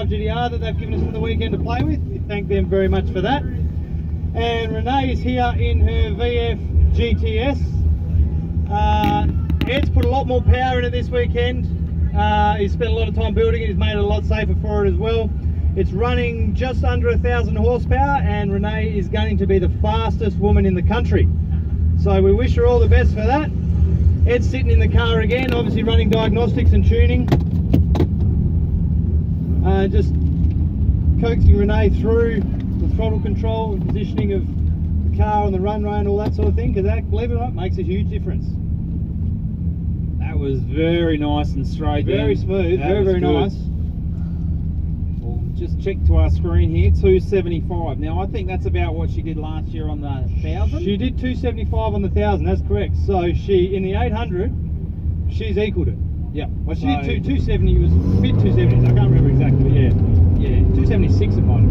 GDR that they've given us for the weekend to play with. We thank them very much for that. And Renee is here in her VF GTS. Ed's put a lot more power in it this weekend. He's spent a lot of time building it. He's made it a lot safer for it as well. It's running just under 1,000 horsepower, and Renee is going to be the fastest woman in the country. So we wish her all the best for that. Ed's sitting in the car again, obviously running diagnostics and tuning. Just coaxing Renee through the throttle control and positioning of the car on the runway and all that sort of thing, because that, believe it or not, makes a huge difference. That was very nice and straight. Very smooth, very nice. We'll just check to our screen here, 275. Now I think that's about what she did last year on the 1,000. She did 275 on the 1,000, that's correct. So she, in the 800, she's equaled it. Yeah. Well, she did 270, it was mid 270s, I can't remember exactly, but yeah. 276 it might have